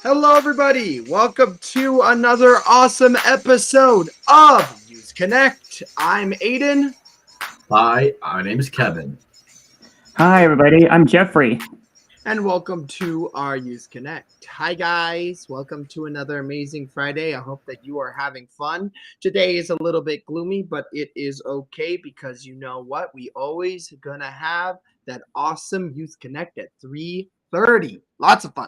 Hello, everybody. Welcome to another awesome episode of Youth Connect. I'm Aiden. Hi, my name is Kevin. Hi, everybody. I'm Jeffrey. And welcome to our Youth Connect. Hi, guys. Welcome to another amazing Friday. I hope that you are having fun. Today is a little bit gloomy, but it is okay because you know what? We always gonna have that awesome Youth Connect at 3:30. Lots of fun.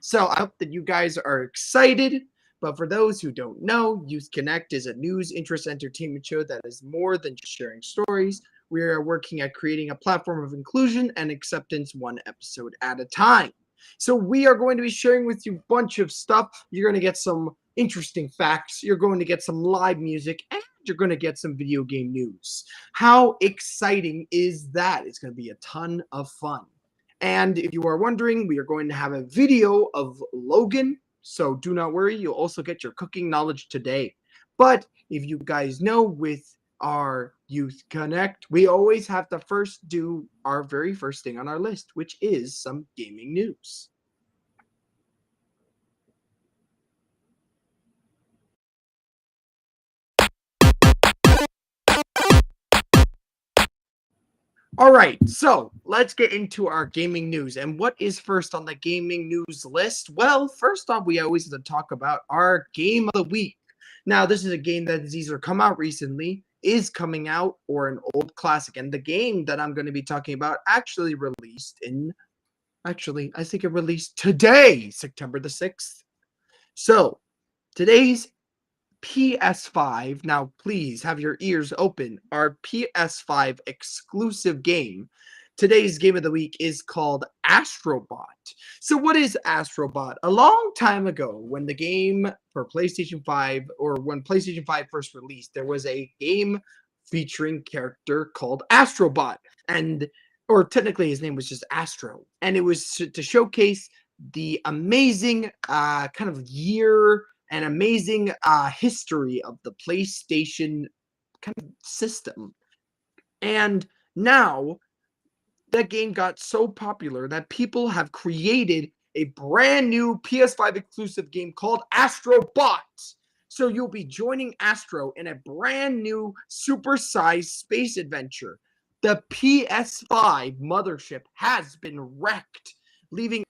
So I hope that you guys are excited. But for those who don't know, Youth Connect is a news, interest, entertainment show that is more than just sharing stories. We are working at creating a platform of inclusion and acceptance one episode at a time. So we are going to be sharing with you a bunch of stuff. You're going to get some interesting facts. You're going to get some live music, and you're going to get some video game news. How exciting is that? It's going to be a ton of fun. And if you are wondering, we are going to have a video of Logan. So do not worry, you'll also get your cooking knowledge today. But if you guys know, with our Youth Connect, we always have to first do our very first thing on our list, which is some gaming news. All right, so let's get into our gaming news. And what is first on the gaming news list? Well, first off, we always have to talk about our game of the week. Now, this is a game that has either come out recently, is coming out, or an old classic. And the game that I'm going to be talking about I think it released today, September the 6th. So, today's PS5, now please have your ears open, our PS5 exclusive game. Today's game of the week is called Astrobot. So what is Astrobot? A long time ago, when the game for PlayStation 5, or when PlayStation 5 first released, there was a game featuring character called Astrobot, or technically his name was just Astro, and it was to showcase the amazing kind of year and amazing history of the PlayStation kind of system. And now that game got so popular that people have created a brand new PS5 exclusive game called Astrobot. So you'll be joining Astro in a brand new supersized space adventure. The PS5 mothership has been wrecked, leaving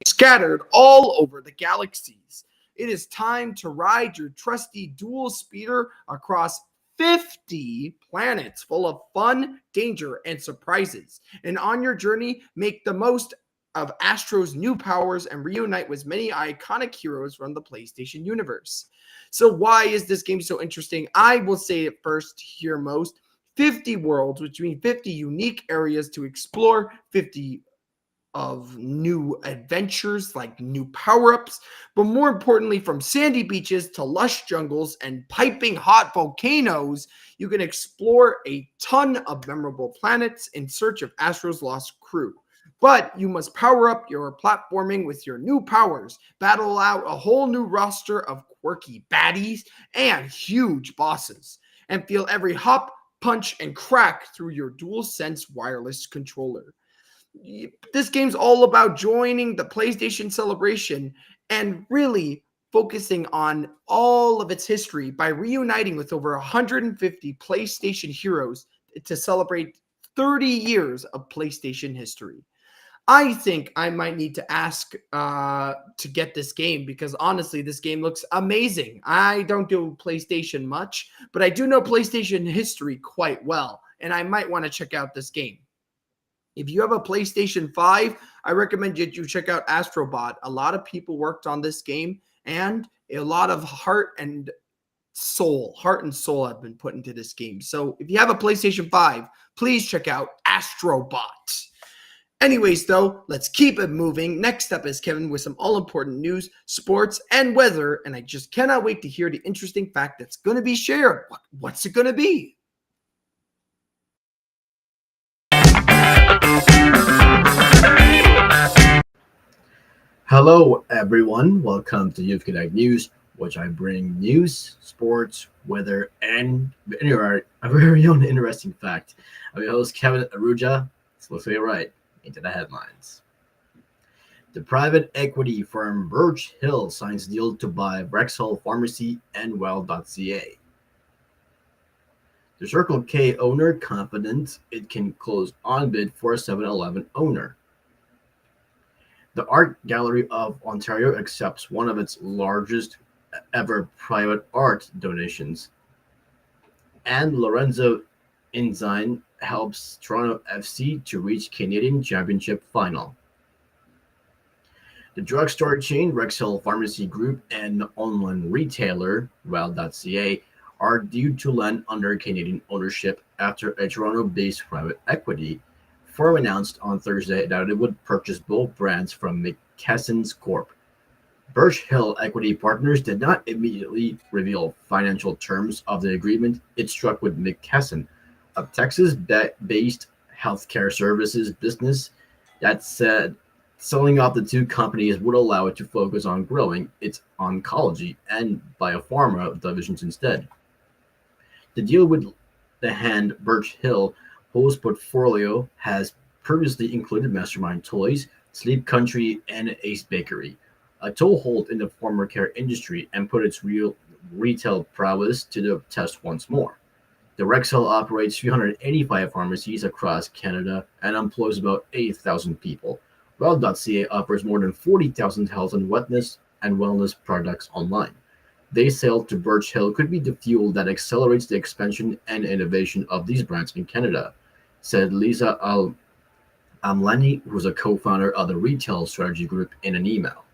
scattered all over the galaxies. It is time to ride your trusty dual speeder across 50 planets full of fun, danger, and surprises. And on your journey, make the most of Astro's new powers and reunite with many iconic heroes from the PlayStation universe. So why is this game so interesting? I will say it first here most. 50 worlds, which means 50 unique areas to explore, 50 of new adventures, like new power-ups, but more importantly, from sandy beaches to lush jungles and piping hot volcanoes, you can explore a ton of memorable planets in search of Astro's lost crew. But you must power up your platforming with your new powers, battle out a whole new roster of quirky baddies and huge bosses, and feel every hop, punch, and crack through your DualSense wireless controller. This game's all about joining the PlayStation celebration and really focusing on all of its history by reuniting with over 150 PlayStation heroes to celebrate 30 years of PlayStation history. I think I might need to ask to get this game because honestly, this game looks amazing. I don't do PlayStation much, but I do know PlayStation history quite well, and I might want to check out this game. If you have a PlayStation 5, I recommend that you check out Astrobot. A lot of people worked on this game, and a lot of heart and soul have been put into this game. So if you have a PlayStation 5, please check out Astrobot. Anyways, though, let's keep it moving. Next up is Kevin with some all-important news, sports, and weather, and I just cannot wait to hear the interesting fact that's going to be shared. What's it going to be? Hello, everyone. Welcome to Youth Connect News, which I bring news, sports, weather, and a very own interesting fact. I'm your host, Kevin Aruja. So let's get right into the headlines. The private equity firm Birch Hill signs deal to buy Rexall Pharmacy and Well.ca. The Circle K owner confident it can close on bid for 7-Eleven owner. The Art Gallery of Ontario accepts one of its largest ever private art donations. And Lorenzo Inzine helps Toronto FC to reach Canadian Championship final. The drugstore chain Rexall Pharmacy Group and online retailer Well.ca are due to land under Canadian ownership after a Toronto-based private equity firm announced on Thursday that it would purchase both brands from McKesson's Corp. Birch Hill Equity Partners did not immediately reveal financial terms of the agreement it struck with McKesson, a Texas-based healthcare services business that said selling off the two companies would allow it to focus on growing its oncology and biopharma divisions instead. The deal with the hand Birch Hill, whose portfolio has previously included Mastermind Toys, Sleep Country, and Ace Bakery, a toehold in the former care industry and put its real retail prowess to the test once more. The Rexall operates 385 pharmacies across Canada and employs about 8,000 people. Well.ca offers more than 40,000 health and wellness products online. They sale to Birch Hill could be the fuel that accelerates the expansion and innovation of these brands in Canada, said Lisa Amlani, who's a co-founder of the retail strategy group, in an email.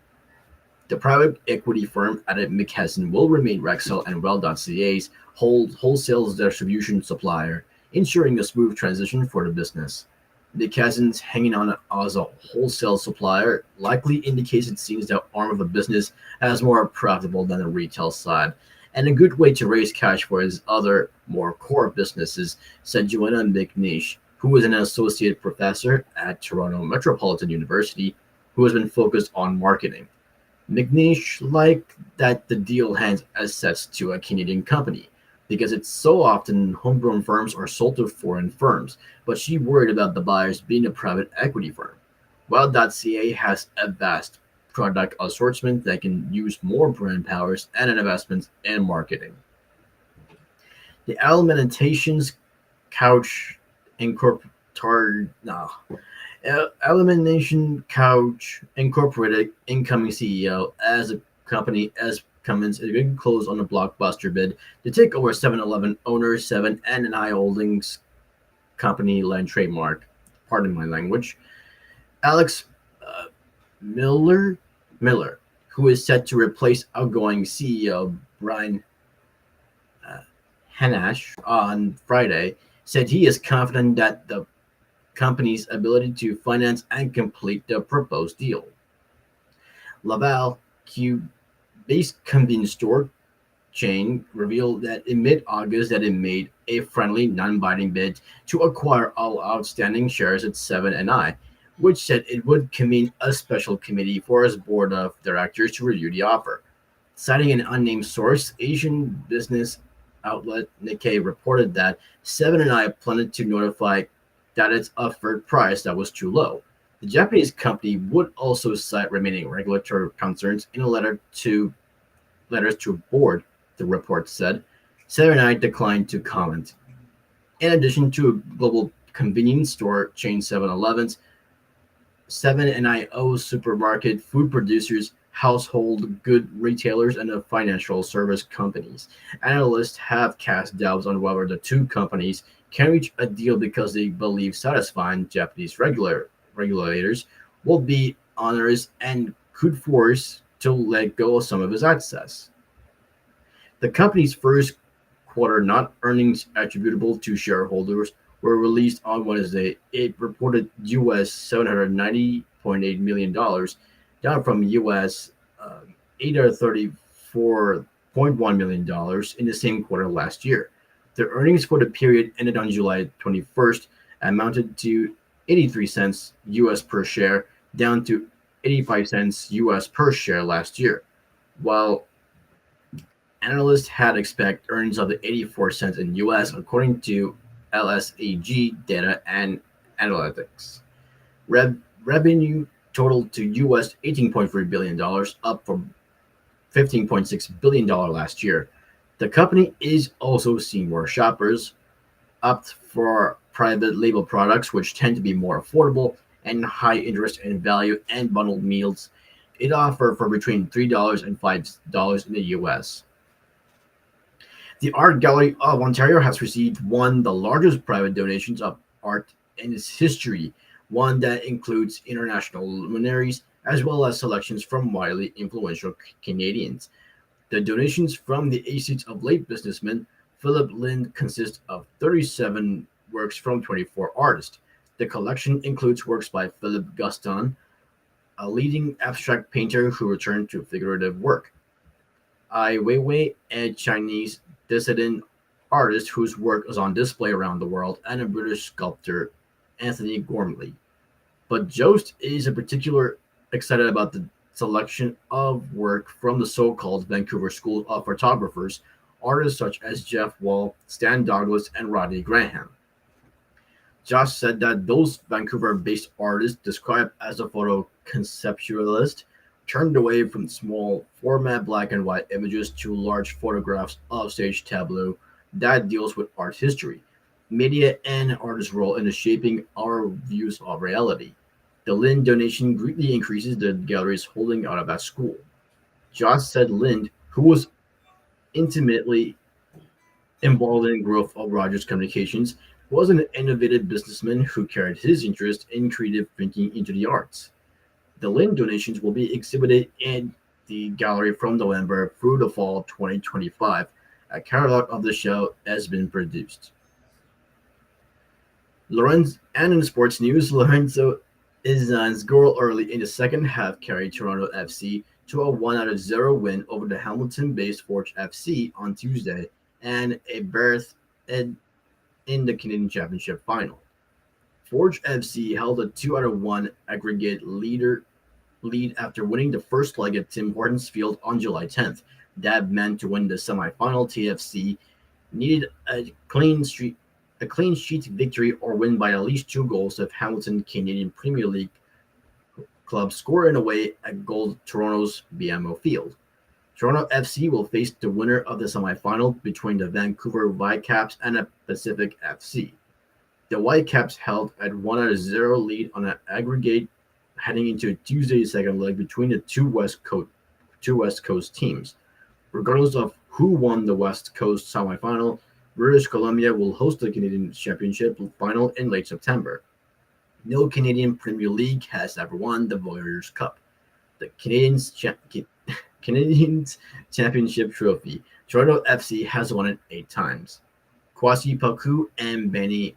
The private equity firm added McKesson will remain Rexall and Well.ca's wholesale distribution supplier, ensuring a smooth transition for the business. McKesson's hanging on as a wholesale supplier likely indicates it seems that arm of the business as more profitable than the retail side, and a good way to raise cash for his other, more core businesses, said Joanna McNeish, who is an associate professor at Toronto Metropolitan University, who has been focused on marketing. McNeish liked that the deal hands assets to a Canadian company because it's so often homegrown firms are sold to foreign firms, but she worried about the buyers being a private equity firm. Well.ca has a vast product assortment that can use more brand powers and investments in marketing. The Alimentations Couch Incorporated, no, Elimination Couch Incorporated incoming CEO as a company as Cummins is going to close on a blockbuster bid to take over 7-Eleven owner 7 and I Holdings company land trademark. Pardon my language. Alex uh, Miller, who is set to replace outgoing CEO Brian uh, Hanash on Friday, said he is confident that the company's ability to finance and complete the proposed deal. Laval, Q-based convenience store chain, revealed that in mid-August that it made a friendly, non-binding bid to acquire all outstanding shares at 7 and I, which said it would convene a special committee for its board of directors to review the offer. Citing an unnamed source, Asian business outlet Nikkei reported that 7 and I planned to notify that its offered price that was too low. The Japanese company would also cite remaining regulatory concerns in a letters to board, the report said. 7 and I declined to comment. In addition to global convenience store chain 7-Elevens, 7 and I owe supermarket, food producers, household good retailers, and the financial service companies. Analysts have cast doubts on whether the two companies can reach a deal because they believe satisfying Japanese regulators will be onerous and could force to let go of some of its access. The company's first quarter not earnings attributable to shareholders were released on Wednesday. It reported US $790.8 million, down from US $834.1 million in the same quarter last year. The earnings for the period ended on July 21st amounted to 83 cents US per share, down to 85 cents US per share last year, while analysts had expect earnings of the 84 cents in US according to LSAG data and analytics. Revenue totaled to US $18.3 billion, up from $15.6 billion last year. The company is also seeing more shoppers opt for private label products, which tend to be more affordable and high interest in value and bundled meals. It offers for between $3 and $5 in the US. The Art Gallery of Ontario has received one of the largest private donations of art in its history, one that includes international luminaries as well as selections from widely influential Canadians. The donations from the estates of late businessman Philip Lind consist of 37 works from 24 artists. The collection includes works by Philip Guston, a leading abstract painter who returned to figurative work, Ai Weiwei, a Chinese dissident artist whose work is on display around the world, and a British sculptor, Anthony Gormley. But Jost is in particular excited about the selection of work from the so-called Vancouver School of Photographers, artists such as Jeff Wall, Stan Douglas, and Rodney Graham. Josh said that those Vancouver-based artists, described as a photo conceptualist, turned away from small format black and white images to large photographs of stage tableau that deals with art history, media, and artist's role in shaping our views of reality. The Lind donation greatly increases the gallery's holding out of that school. Josh said Lind, who was intimately involved in the growth of Rogers Communications, was an innovative businessman who carried his interest in creative thinking into the arts. The Lind donations will be exhibited in the gallery from November through the fall 2025. A catalog of the show has been produced. Lorenzo, and in sports news, Lorenzo Izan's goal early in the second half carried Toronto FC to a 1-0 win over the Hamilton-based Forge FC on Tuesday and a berth in the Canadian Championship final. Forge FC held a 2-1 aggregate lead after winning the first leg at Tim Hortons Field on July 10th. That meant to win the semifinal, TFC needed a clean sheet victory or win by at least 2 goals if Hamilton Canadian Premier League club score in away at Gold Toronto's BMO Field. Toronto FC will face the winner of the semifinal between the Vancouver Whitecaps and the Pacific FC. The Whitecaps held at 1-0 lead on an aggregate heading into Tuesday's second leg between the two West Coast teams. Regardless of who won the West Coast semifinal, British Columbia will host the Canadian Championship final in late September. No Canadian Premier League has ever won the Warriors Cup. The Canadians Championship trophy, Toronto FC has won it 8 times. Kwasi Paku and Benny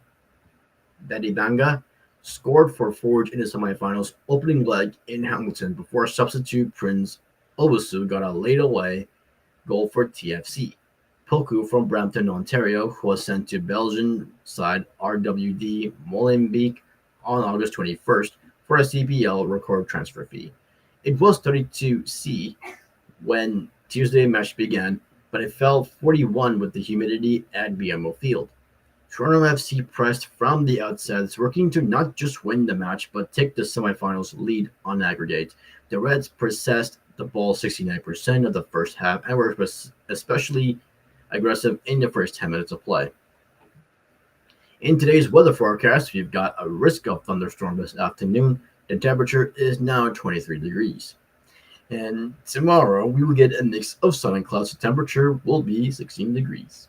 Badibanga scored for Forge in the semifinals opening leg in Hamilton before substitute Prince Obusu got a late away goal for TFC. Poku from Brampton, Ontario, who was sent to Belgian side RWD Molenbeek on August 21st for a CPL record transfer fee. It was 32C when Tuesday match began, but it fell 41 with the humidity at BMO Field. Toronto FC pressed from the outset, working to not just win the match, but take the semifinals lead on aggregate. The Reds possessed the ball 69% of the first half and were especially aggressive in the first 10 minutes of play. In today's weather forecast, we've got a risk of thunderstorm this afternoon. The temperature is now 23 degrees. And tomorrow, we will get a mix of sun and clouds. The temperature will be 16 degrees.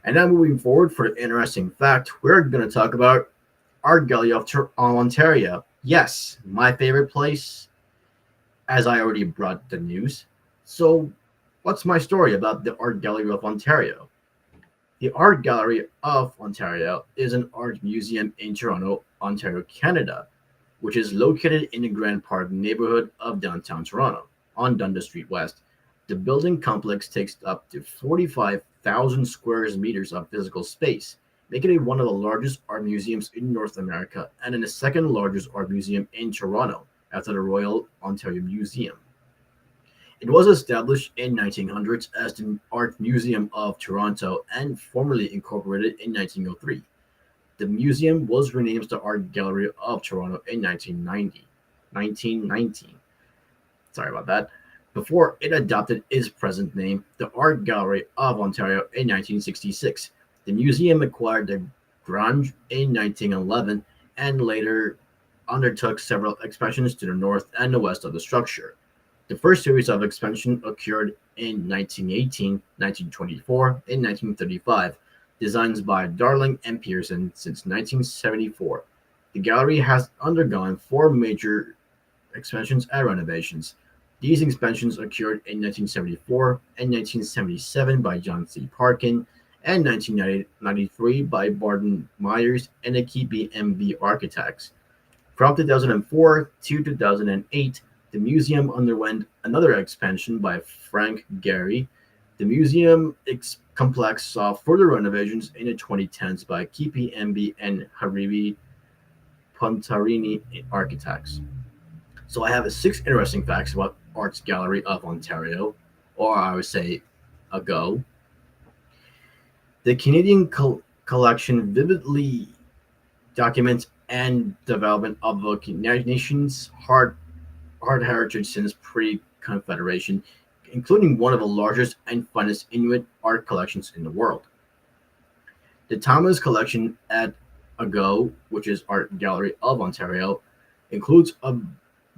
And now moving forward for an interesting fact, we're going to talk about Art Gallery of Ontario. Yes, my favorite place, as I already brought the news. So what's my story about the Art Gallery of Ontario? The Art Gallery of Ontario is an art museum in Toronto, Ontario, Canada, which is located in the Grand Park neighborhood of downtown Toronto on Dundas Street West. The building complex takes up to 45,000 square meters of physical space, making it one of the largest art museums in North America and the second largest art museum in Toronto, after the Royal Ontario Museum. It was established in 1900s as the Art Museum of Toronto and formally incorporated in 1903. The museum was renamed the Art Gallery of Toronto in 1919. Sorry about that. Before it adopted its present name, the Art Gallery of Ontario, in 1966. The museum acquired the Grange in 1911 and later undertook several expansions to the north and the west of the structure. The first series of expansion occurred in 1918, 1924, and 1935, designs by Darling and Pearson since 1974. The gallery has undergone four major expansions and renovations. These expansions occurred in 1974 and 1977 by John C. Parkin and 1993 by Barton Myers and the KPMB Architects. From 2004 to 2008, the museum underwent another expansion by Frank Gehry. The museum complex saw further renovations in the 2010s by KPMB and Haribi Pontarini Architects. So I have six interesting facts about Arts Gallery of Ontario, or I would say ago. The Canadian collection vividly documents and development of the nation's art heritage since pre-Confederation, including one of the largest and finest Inuit art collections in the world. The Thomas Collection at Ago, which is Art Gallery of Ontario, includes a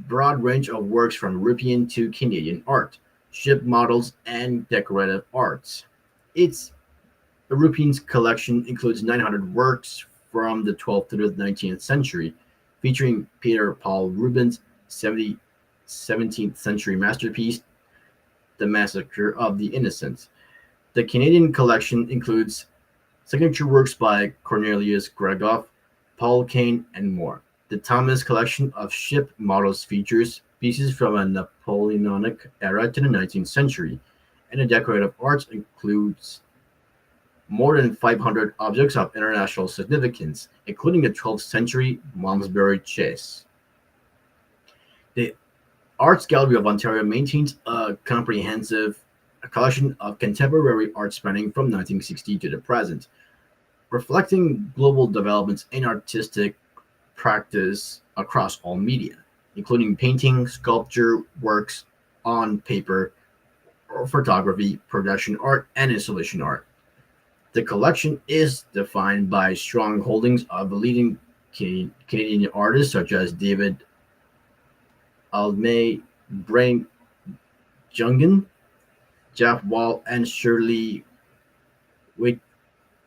broad range of works from European to Canadian art, ship models, and decorative arts. Its European collection includes 900 works from the 12th to the 19th century, featuring Peter Paul Rubens' 17th century masterpiece, The Massacre of the Innocents. The Canadian collection includes signature works by Cornelius Gregoff, Paul Kane, and more. The Thomas collection of ship models features pieces from a Napoleonic era to the 19th century, and the decorative arts includes more than 500 objects of international significance, including the 12th century Malmesbury chase. The Arts Gallery of Ontario maintains a comprehensive collection of contemporary art spanning from 1960 to the present, reflecting global developments in artistic practice across all media, including painting, sculpture, works on paper, or photography, production art, and installation art. The collection is defined by strong holdings of leading Canadian artists such as David Aldmey, Brain Jungen, Jeff Wall, and Shirley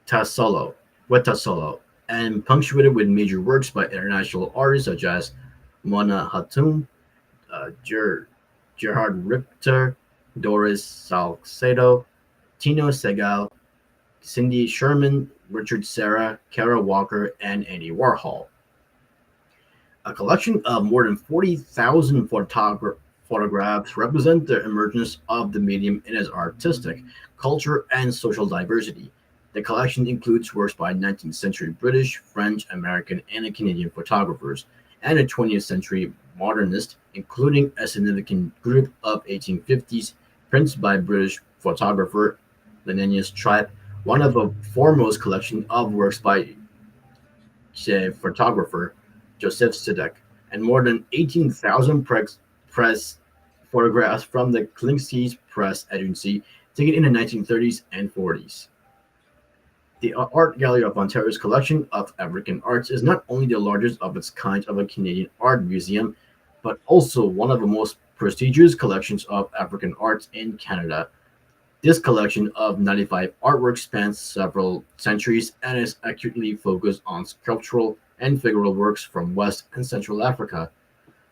Witasolo, and punctuated with major works by international artists such as Mona Hatoum, Gerhard Richter, Doris Salcedo, Tino Segal, Cindy Sherman, Richard Serra, Kara Walker, and Andy Warhol. A collection of more than 40,000 photographs represent the emergence of the medium in its artistic, culture, and social diversity. The collection includes works by 19th century British, French, American, and Canadian photographers, and a 20th century modernists, including a significant group of 1850s prints by British photographer Linnaeus Tribe, one of the foremost collection of works by photographer Joseph Sidek, and more than 18,000 press photographs from the Klingsky's press agency taken in the 1930s and 40s. The Art Gallery of Ontario's collection of African arts is not only the largest of its kind of a Canadian art museum, but also one of the most prestigious collections of African arts in Canada. This collection of 95 artworks spans several centuries and is accurately focused on sculptural and figural works from West and Central Africa.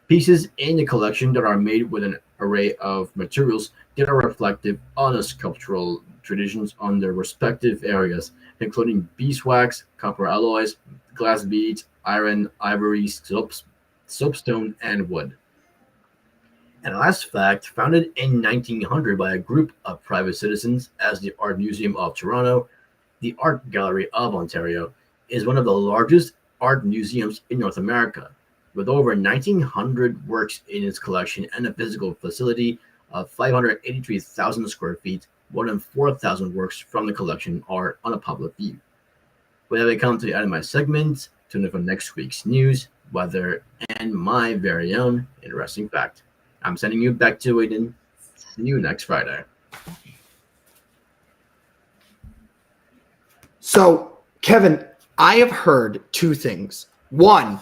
Pieces in the collection that are made with an array of materials that are reflective on the sculptural traditions on their respective areas, including beeswax, copper alloys, glass beads, iron, ivory, soapstone, and wood. And last fact, founded in 1900 by a group of private citizens as the Art Museum of Toronto, the Art Gallery of Ontario is one of the largest art museums in North America. With over 1,900 works in its collection and a physical facility of 583,000 square feet, more than 4,000 works from the collection are on a public view. We have come to the end of my segment. Tune in for next week's news, weather, and my very own interesting fact. I'm sending you back to Aiden. See you next Friday. So, Kevin, I have heard two things. One,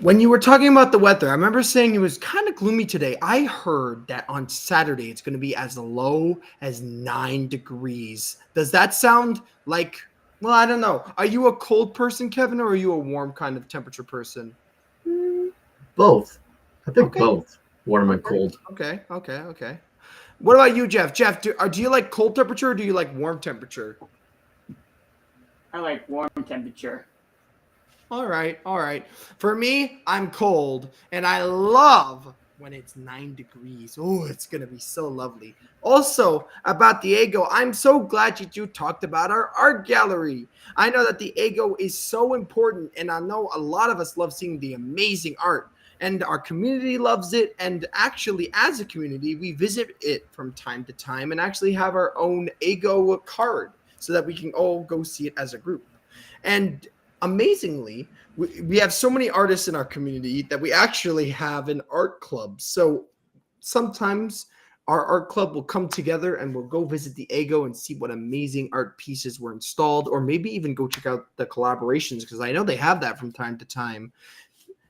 when you were talking about the weather, I remember saying it was kind of gloomy today. I heard that on Saturday it's going to be as low as 9 degrees. Does that sound like, well, I don't know. Are you a cold person, Kevin, or are you a warm kind of temperature person? Both. I think Okay. both. Warm and cold. Okay. What about you, Jeff? Jeff, do you like cold temperature or do you like warm temperature? I like warm temperature. All right. For me, I'm cold, and I love when it's 9 degrees. Oh, it's going to be so lovely. Also, about the Ego, I'm so glad you talked about our art gallery. I know that the Ego is so important, and I know a lot of us love seeing the amazing art, and our community loves it. And actually, as a community, we visit it from time to time and actually have our own Ego card so that we can all go see it as a group. And amazingly, we have so many artists in our community that we actually have an art club. So sometimes our art club will come together and we'll go visit the Ego and see what amazing art pieces were installed, or maybe even go check out the collaborations, because I know they have that from time to time.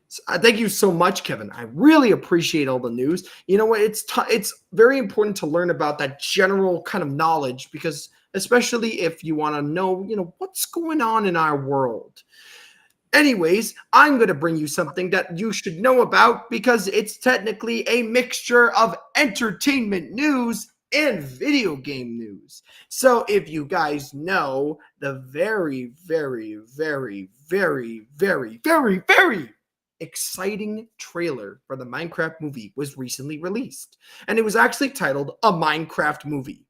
So, thank you so much, Kevin. I really appreciate all the news. You know what? It's very important to learn about that general kind of knowledge, because especially if you want to know, what's going on in our world. Anyways, I'm going to bring you something that you should know about, because it's technically a mixture of entertainment news and video game news. So if you guys know, the very, very, very, very, very, very, very exciting trailer for the Minecraft movie was recently released, and it was actually titled A Minecraft Movie.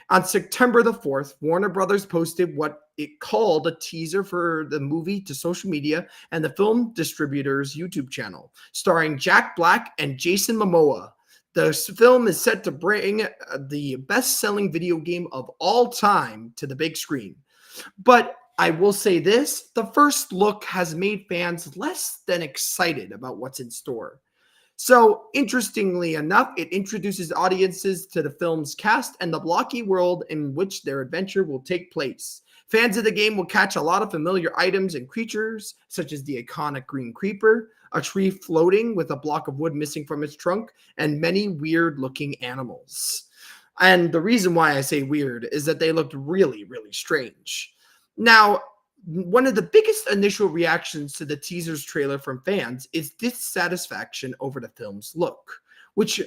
On September the 4th, Warner Brothers posted what it called a teaser for the movie to social media and the film distributor's YouTube channel, starring Jack Black and Jason Momoa. The film is set to bring the best-selling video game of all time to the big screen. But I will say this, the first look has made fans less than excited about what's in store. So, interestingly enough, it introduces audiences to the film's cast and the blocky world in which their adventure will take place. Fans of the game will catch a lot of familiar items and creatures, such as the iconic green creeper, a tree floating with a block of wood missing from its trunk, and many weird-looking animals. And the reason why I say weird is that they looked really, really strange. Now, one of the biggest initial reactions to the teaser's trailer from fans is dissatisfaction over the film's look, which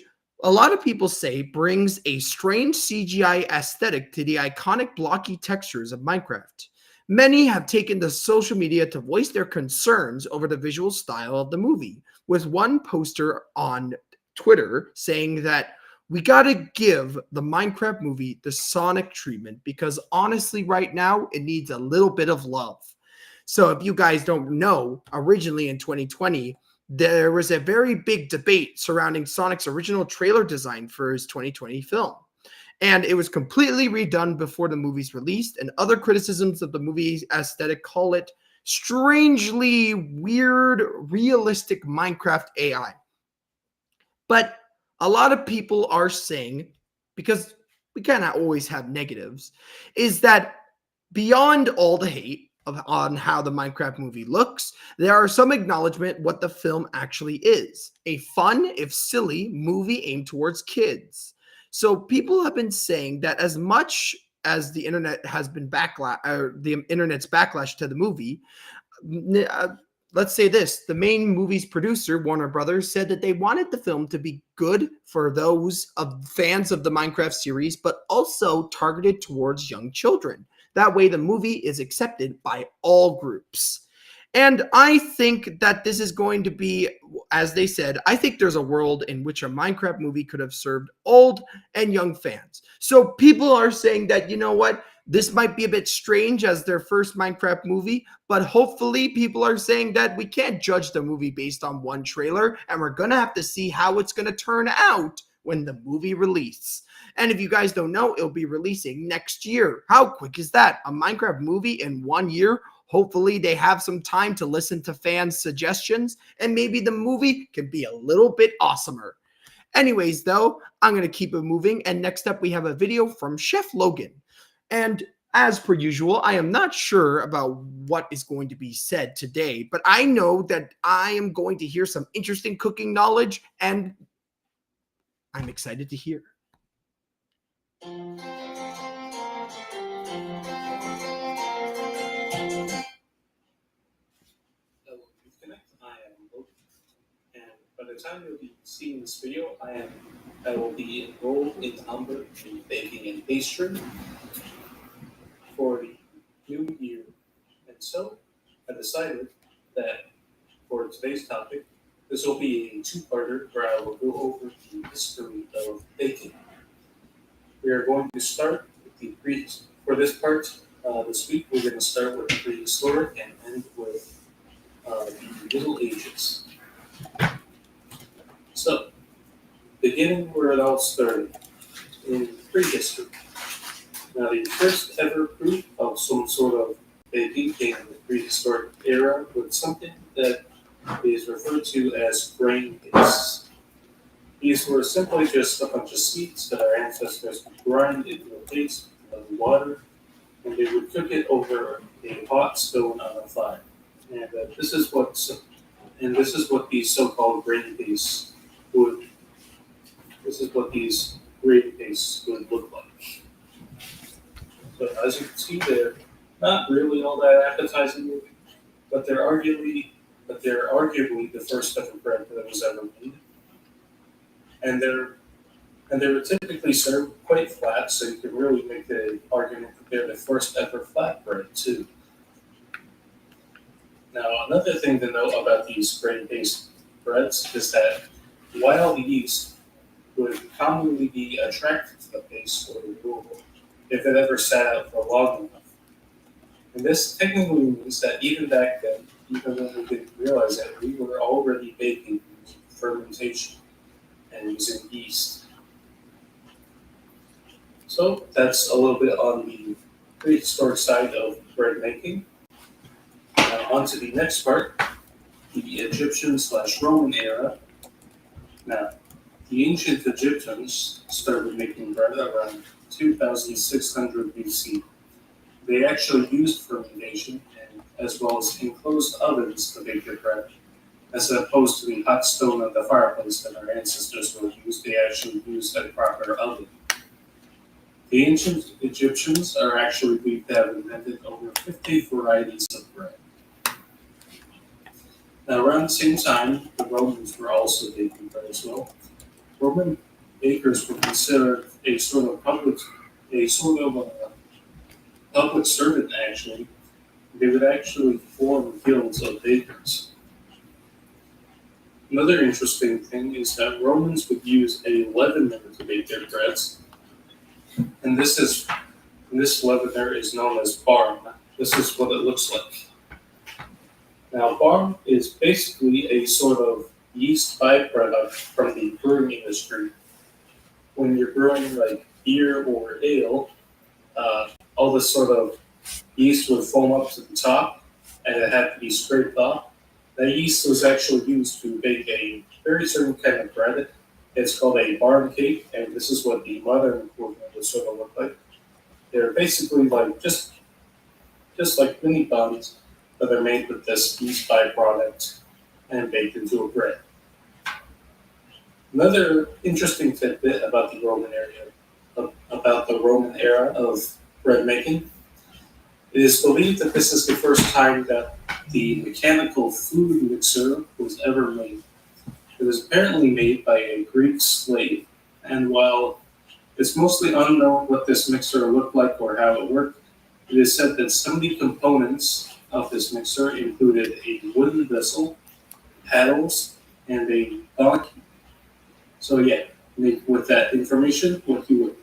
a lot of people say brings a strange CGI aesthetic to the iconic blocky textures of Minecraft. Many have taken to social media to voice their concerns over the visual style of the movie, with one poster on Twitter saying that we got to give the Minecraft movie the Sonic treatment, because honestly, right now, it needs a little bit of love. So if you guys don't know, originally in 2020, there was a very big debate surrounding Sonic's original trailer design for his 2020 film. And it was completely redone before the movie's released, and other criticisms of the movie's aesthetic call it strangely weird, realistic Minecraft AI. But a lot of people are saying, because we kind of always have negatives, is that beyond all the hate on how the Minecraft movie looks, there are some acknowledgement what the film actually is: a fun, if silly, movie aimed towards kids. So people have been saying that as much as the internet has been the internet's backlash to the movie, let's say this: the main movie's producer, Warner Brothers, said that they wanted the film to be good for those of fans of the Minecraft series, but also targeted towards young children. That way, the movie is accepted by all groups. And I think that this is going to be, as they said, I think there's a world in which a Minecraft movie could have served old and young fans. So people are saying that, you know what? This might be a bit strange as their first Minecraft movie, but hopefully people are saying that we can't judge the movie based on one trailer, and we're gonna have to see how it's gonna turn out when the movie releases. And if you guys don't know, it'll be releasing next year. How quick is that? A Minecraft movie in 1 year? Hopefully they have some time to listen to fans' suggestions, and maybe the movie can be a little bit awesomer. Anyways, though, I'm going to keep it moving. And next up, we have a video from Chef Logan. And as per usual, I am not sure about what is going to be said today, but I know that I am going to hear some interesting cooking knowledge, and I'm excited to hear. And by the time you'll be seeing this video, I will be enrolled in Humber in baking and pastry for the new year. And so I decided that for today's topic, this will be a two-parter where I will go over the history of baking. We are going to start with the for this part this week. We're going to start with the prehistoric and end with the Middle Ages. So, beginning where it all started, in prehistory. Now, the first ever proof of some sort of baking came in the prehistoric era with something that is referred to as grain pastes. These were simply just a bunch of seeds that our ancestors would grind into a paste of water, and they would cook it over a hot stone on a fire. And this is what these so-called grain pastes would. This is what these grain pastes would look like. So as you can see, they're not really all that appetizing looking, but they're arguably the first ever bread that was ever made. And they were typically served quite flat, so you can really make the argument that they're the first ever flatbread too. Now, another thing to know about these grain-based breads is that while the yeast would commonly be attracted to the paste or the dough if it ever sat out for long enough. And this technically means that even back then, even when we didn't realize it, we were already baking using fermentation and using yeast. So that's a little bit on the prehistoric side of bread making. Now on to the next part, the Egyptian/Roman era. Now, the ancient Egyptians started making bread around 2600 BC. They actually used fermentation and as well as enclosed ovens to bake their bread. As opposed to the hot stone of the fireplace that our ancestors would use, they actually used a proper oven. The ancient Egyptians are actually believed to have invented over 50 varieties of bread. Now, around the same time, the Romans were also baking bread as well. Roman bakers were considered a sort of public servant. Actually, they would actually form guilds of bakers. Another interesting thing is that Romans would use a leavener to bake their breads, and this leavener is known as barm. This is what it looks like. Now, barm is basically a sort of yeast byproduct from the brewing industry. When you're brewing like beer or ale, all this sort of yeast would foam up to the top, and it had to be scraped off. That yeast was actually used to bake a very certain kind of bread. It's called a barm cake, and this is what the modern equivalent would sort of look like. They're basically like just like mini buns, but they're made with this yeast byproduct and baked into a bread. Another interesting tidbit about the Roman era of bread making. It is believed that this is the first time that the mechanical food mixer was ever made. It was apparently made by a Greek slave, and while it's mostly unknown what this mixer looked like or how it worked, it is said that some of the components of this mixer included a wooden vessel, paddles, and a donkey. So yeah, make with that information what you would.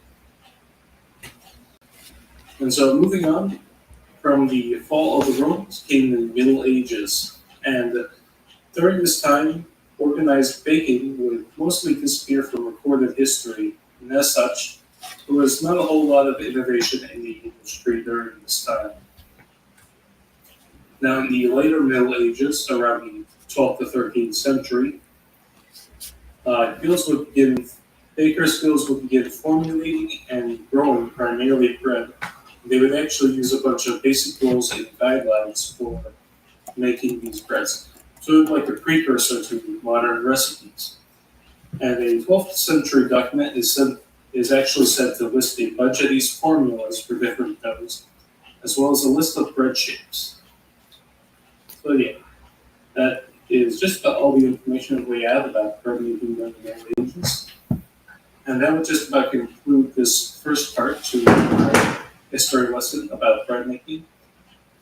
And so moving on, from the fall of the Romans came the Middle Ages. And during this time, organized baking would mostly disappear from recorded history. And as such, there was not a whole lot of innovation in the industry during this time. Now, in the later Middle Ages, around the 12th to 13th century, bakers' guilds would begin formulating and growing primarily bread. They would actually use a bunch of basic rules and guidelines for making these breads, sort of like a precursor to modern recipes. And a 12th century document is actually said to list a bunch of these formulas for different doughs, as well as a list of bread shapes. So yeah, that is just about all the information we have about bread making during the Middle Ages. And that would just about conclude this first part to our history lesson about bread making.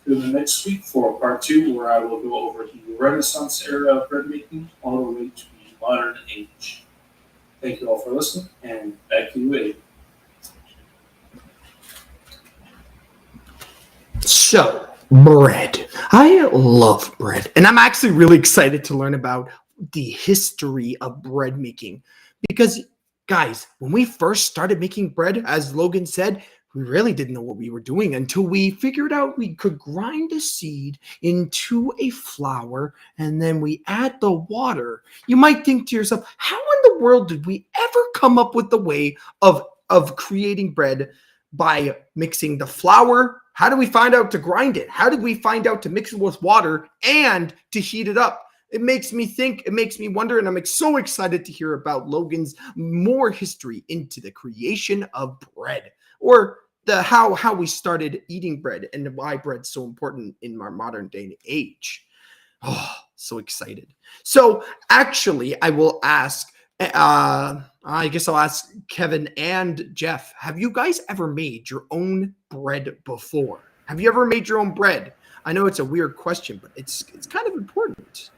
Tune in next week for part 2, where I will go over the Renaissance era of bread making all the way to the modern age. Thank you all for listening, and back to you, Abe. So, bread. I love bread. And I'm actually really excited to learn about the history of bread making. Because, guys, when we first started making bread, as Logan said, we really didn't know what we were doing until we figured out we could grind a seed into a flour and then we add the water. You might think to yourself, how in the world did we ever come up with the way of creating bread by mixing the flour? How did we find out to grind it? How did we find out to mix it with water and to heat it up? It makes me think, it makes me wonder, and I'm so excited to hear about Logan's more history into the creation of bread, or the how we started eating bread and why bread's so important in our modern day and age. Oh, so excited. So actually, I will ask, I guess I'll ask Kevin and Jeff, have you guys ever made your own bread before? Have you ever made your own bread? I know it's a weird question, but it's kind of important.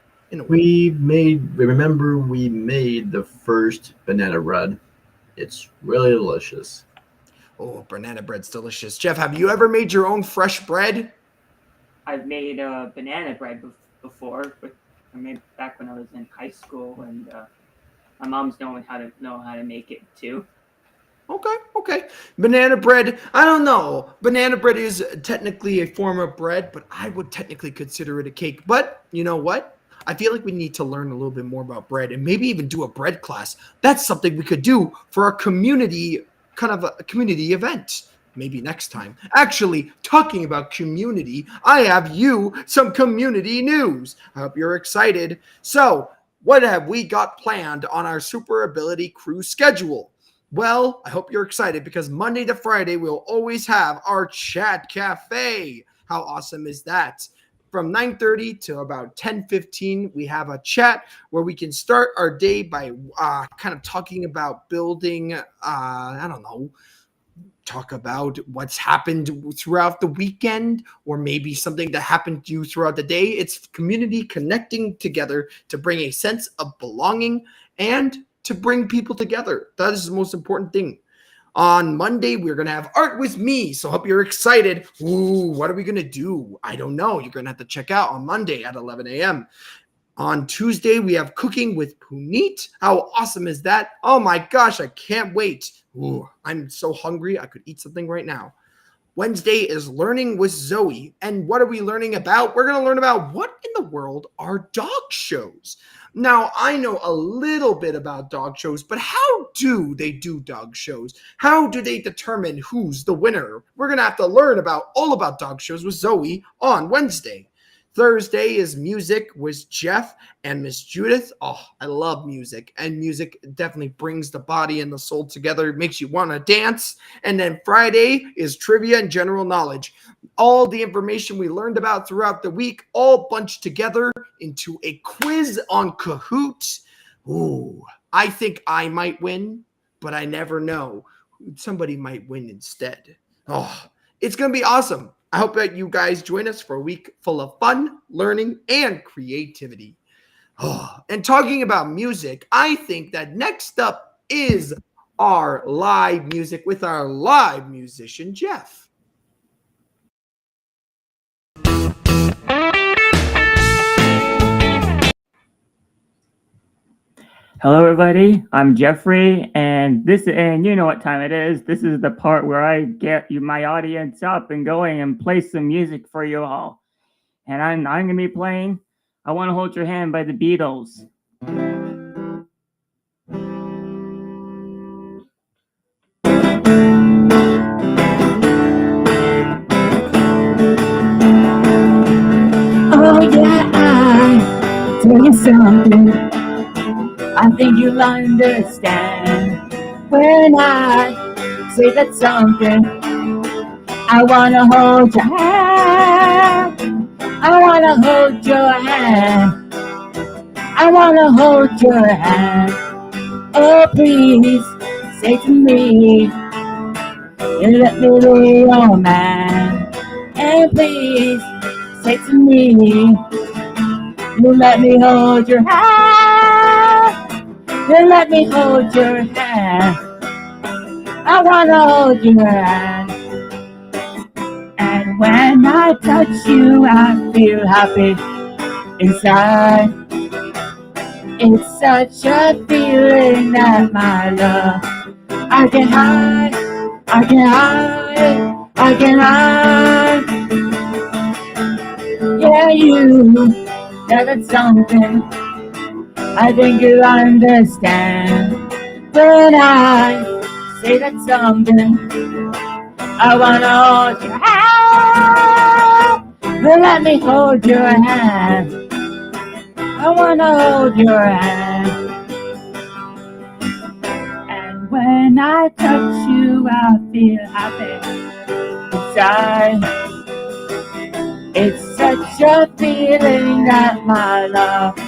We made the first banana bread. It's really delicious. Oh, banana bread's delicious. Jeff, have you ever made your own fresh bread? I've made banana bread before, but I made back when I was in high school, and my mom's knowing how to make it too. Okay. Banana bread, I don't know. Banana bread is technically a form of bread, but I would technically consider it a cake. But you know what? I feel like we need to learn a little bit more about bread and maybe even do a bread class. That's something we could do for our community, kind of a community event. Maybe next time. Actually, talking about community, I have some community news. I hope you're excited. So, what have we got planned on our Super Ability Crew schedule? Well, I hope you're excited because Monday to Friday, we'll always have our Chat Cafe. How awesome is that? From 9:30 to about 10:15, we have a chat where we can start our day by kind of talking about building, talk about what's happened throughout the weekend or maybe something that happened to you throughout the day. It's community connecting together to bring a sense of belonging and to bring people together. That is the most important thing. On Monday, we're going to have Art with Me. So hope you're excited. Ooh, what are we going to do? I don't know. You're going to have to check out on Monday at 11 a.m. On Tuesday, we have Cooking with Puneet. How awesome is that? Oh my gosh, I can't wait. Ooh, I'm so hungry. I could eat something right now. Wednesday is Learning with Zoe. And what are we learning about? We're going to learn about what in the world are dog shows. Now, I know a little bit about dog shows, but how do they do dog shows? How do they determine who's the winner? We're going to have to learn all about dog shows with Zoe on Wednesday. Thursday is Music with Jeff and Miss Judith. Oh, I love music. And music definitely brings the body and the soul together. It makes you want to dance. And then Friday is Trivia and General Knowledge. All the information we learned about throughout the week, all bunched together into a quiz on Kahoot. Ooh, I think I might win, but I never know. Somebody might win instead. Oh, it's going to be awesome. I hope that you guys join us for a week full of fun, learning, and creativity. Oh, and talking about music, I think that next up is our live music with our live musician, Jeff. Hello, everybody. I'm Jeffrey, and you know what time it is. This is the part where I get my audience up and going and play some music for you all. And I'm gonna be playing "I Want to Hold Your Hand" by the Beatles. Oh yeah, I tell you something. I think you'll understand when I say that something. I wanna hold your hand. I wanna hold your hand. I wanna hold your hand. Oh, please say to me, you let me be your man. And please say to me, you let me hold your hand. You let me hold your hand. I wanna hold your hand. And when I touch you, I feel happy inside. It's such a feeling that my love I can hide, I can hide, I can hide. Yeah, you got that something I think you'll understand when I say that something. I wanna hold your hand, but let me hold your hand. I wanna hold your hand. And when I touch you, I feel happy inside. It's such a feeling that my love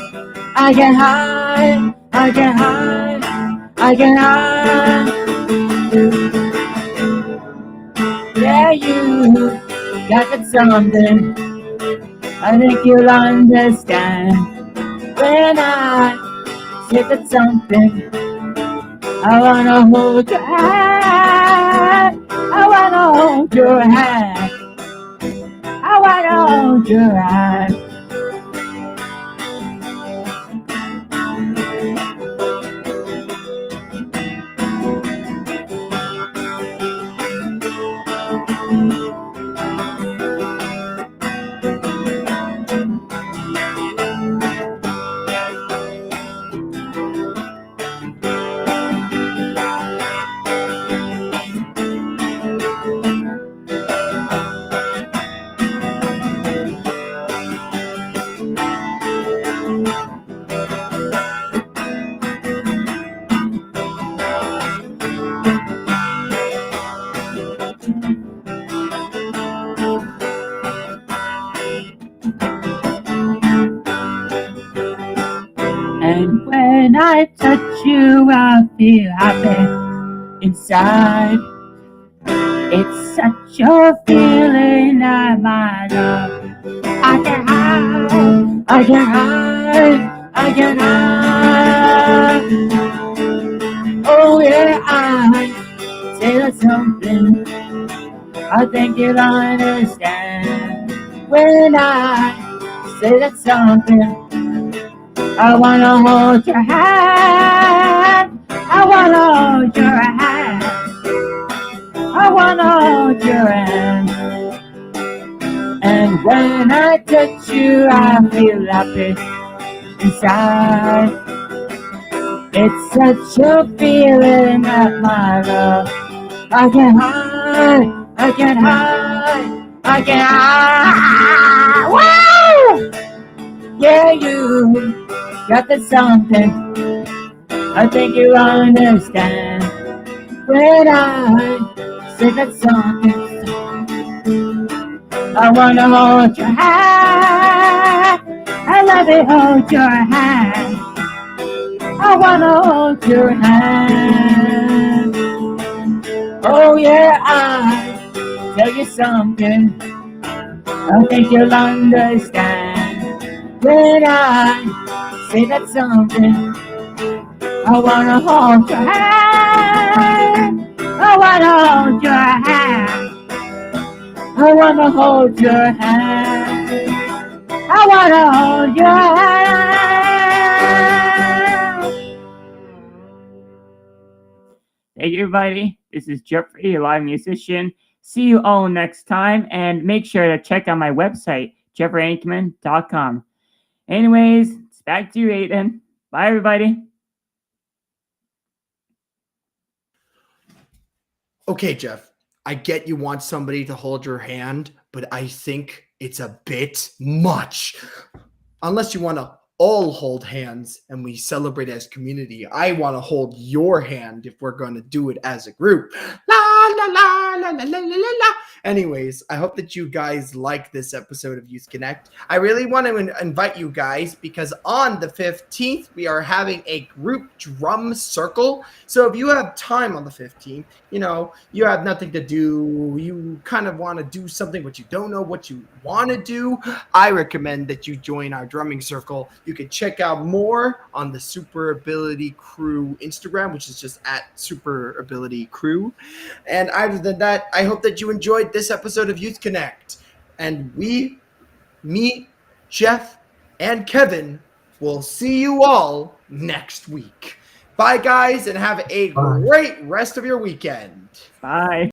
I can hide, I can hide, I can hide. Yeah, you got that something I think you'll understand when I say that something. I wanna hold your hand, I wanna hold your hand, I wanna hold your hand. And when I touch you, I feel happy inside. It's such a feeling that my love I can hide, I can hide, I can hide. Oh yeah, I say that something I think you'll understand when I say that something. I wanna hold your hand, I wanna hold your hand, I wanna hold your hand. And when I touch you, I feel happy inside. It's such a feeling that my love I can hide, I can hide, I can hide. Woo! Yeah, you got that something I think you understand when I say that something. I wanna hold your hand, I love it, hold your hand. I wanna hold your hand. Oh yeah, I tell you something I think you'll understand when I say that something. I wanna hold your hand, I wanna hold your hand, I wanna hold your hand, I wanna hold your hand. Hey, everybody. This is Jeffrey, a live musician. See you all next time, and make sure to check out my website, jeffreyankman.com. Anyways, it's back to you, Aiden. Bye, everybody. Okay, Jeff, I get you want somebody to hold your hand, but I think it's a bit much. Unless you want to all hold hands and we celebrate as community. I want to hold your hand if we're going to do it as a group. La la la la la la la la. Anyways, I hope that you guys like this episode of Youth Connect. I really want to invite you guys because on the 15th, we are having a group drum circle. So if you have time on the 15th, you have nothing to do, you kind of want to do something, but you don't know what you want to do, I recommend that you join our drumming circle. You can check out more on the Super Ability Crew Instagram, which is just at Super Ability Crew. And other than that, I hope that you enjoyed this episode of Youth Connect. And me, Jeff, and Kevin will see you all next week. Bye, guys, and have a great rest of your weekend. Bye.